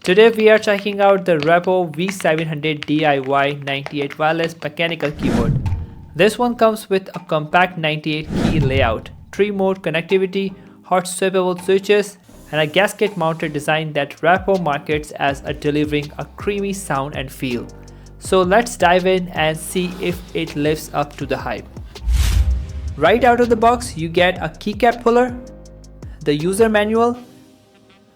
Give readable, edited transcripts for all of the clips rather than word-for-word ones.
Today we are checking out the Rapoo V700DIY-98 wireless mechanical keyboard. This one comes with a compact 98 key layout, 3-mode connectivity, hot-swappable switches, and a gasket-mounted design that Rapoo markets as delivering a creamy sound and feel. So let's dive in and see if it lives up to the hype. Right out of the box, you get a keycap puller, the user manual,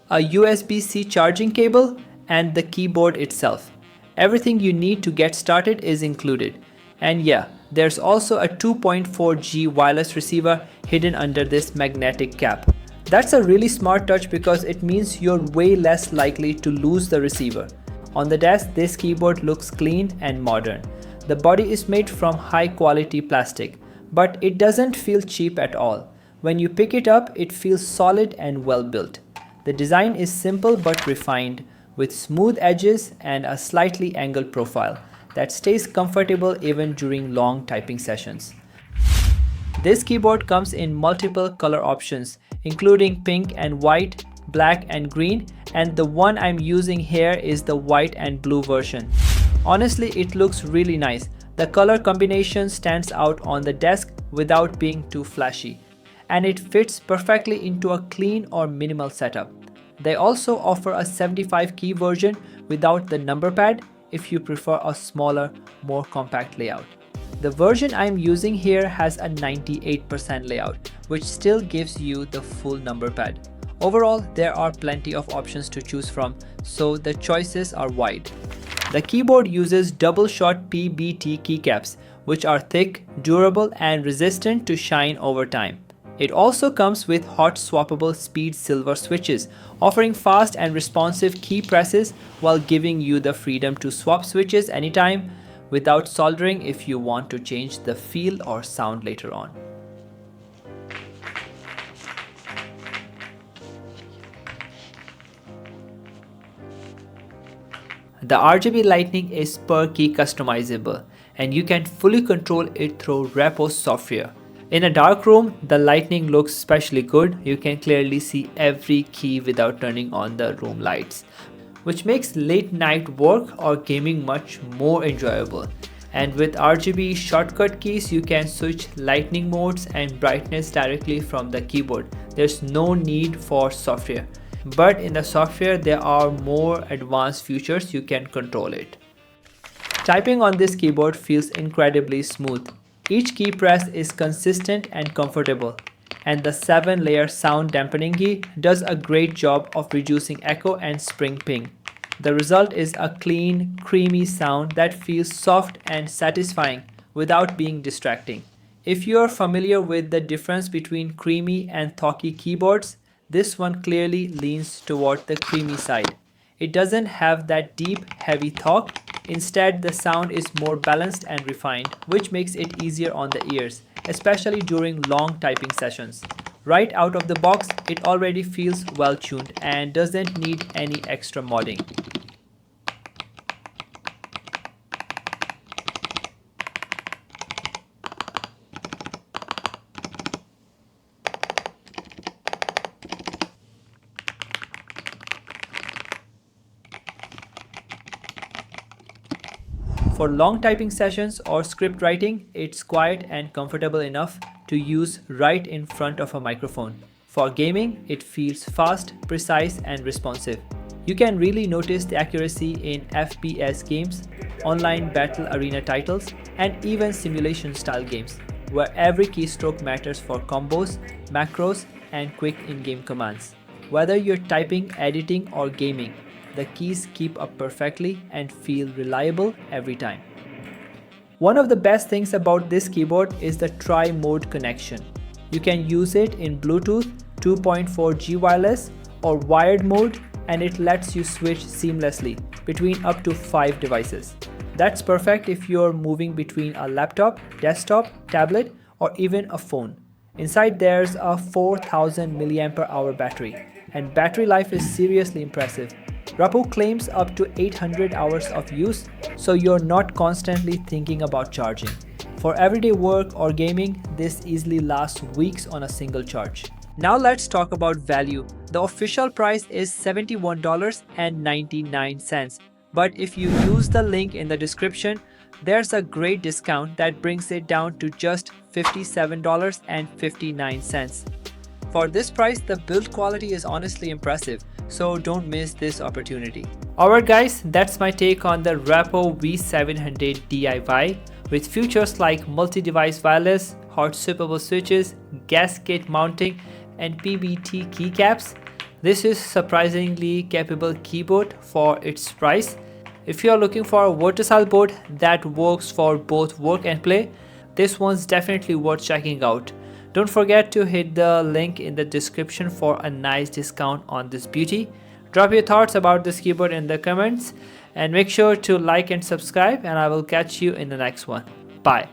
a USB-C charging cable, and the keyboard itself. Everything you need to get started is included. And yeah, there's also a 2.4G wireless receiver hidden under this magnetic cap. That's a really smart touch because it means you're way less likely to lose the receiver. On the desk, this keyboard looks clean and modern. The body is made from high-quality plastic, but it doesn't feel cheap at all. When you pick it up, it feels solid and well built. The design is simple but refined, with smooth edges and a slightly angled profile that stays comfortable even during long typing sessions. This keyboard comes in multiple color options, including pink and white, black and green, and the one I'm using here is the white and blue version. Honestly, it looks really nice. The color combination stands out on the desk without being too flashy, and it fits perfectly into a clean or minimal setup. They also offer a 75 key version without the number pad if you prefer a smaller, more compact layout. The version I'm using here has a 98% layout, which still gives you the full number pad. Overall, there are plenty of options to choose from, so the choices are wide. The keyboard uses double-shot PBT keycaps, which are thick, durable, and resistant to shine over time. It also comes with hot-swappable speed silver switches, offering fast and responsive key presses while giving you the freedom to swap switches anytime without soldering if you want to change the feel or sound later on. The RGB lighting is per key customizable, and you can fully control it through Rapoo's software. In a dark room, the lighting looks especially good. You can clearly see every key without turning on the room lights, which makes late night work or gaming much more enjoyable. And with RGB shortcut keys, you can switch lighting modes and brightness directly from the keyboard. There's no need for software. But in the software, there are more advanced features you can control it. Typing on this keyboard feels incredibly smooth. Each key press is consistent and comfortable, and the 7-layer sound dampening key does a great job of reducing echo and spring ping. The result is a clean, creamy sound that feels soft and satisfying without being distracting. If you are familiar with the difference between creamy and thocky keyboards, this one clearly leans toward the creamy side. It doesn't have that deep, heavy thock. Instead, the sound is more balanced and refined, which makes it easier on the ears, especially during long typing sessions. Right out of the box, it already feels well tuned and doesn't need any extra modding. For long typing sessions or script writing, it's quiet and comfortable enough to use right in front of a microphone. For gaming, it feels fast, precise, and responsive. You can really notice the accuracy in FPS games, online battle arena titles, and even simulation-style games, where every keystroke matters for combos, macros, and quick in-game commands. Whether you're typing, editing, or gaming, the keys keep up perfectly and feel reliable every time. One of the best things about this keyboard is the tri-mode connection. You can use it in Bluetooth, 2.4G wireless, or wired mode, and it lets you switch seamlessly between up to 5 devices. That's perfect if you're moving between a laptop, desktop, tablet, or even a phone. Inside there's a 4000 mAh battery, and battery life is seriously impressive. Rapoo claims up to 800 hours of use, so you're not constantly thinking about charging. For everyday work or gaming, this easily lasts weeks on a single charge. Now let's talk about value. The official price is $71.99, but if you use the link in the description, there's a great discount that brings it down to just $57.59. For this price, the build quality is honestly impressive, so don't miss this opportunity. Alright guys, that's my take on the Rapoo V700DIY with features like multi-device wireless, hot-swappable switches, gasket mounting, and PBT keycaps. This is surprisingly capable keyboard for its price. If you are looking for a versatile board that works for both work and play, this one's definitely worth checking out. Don't forget to hit the link in the description for a nice discount on this beauty. Drop your thoughts about this keyboard in the comments and make sure to like and subscribe, and I will catch you in the next one. Bye.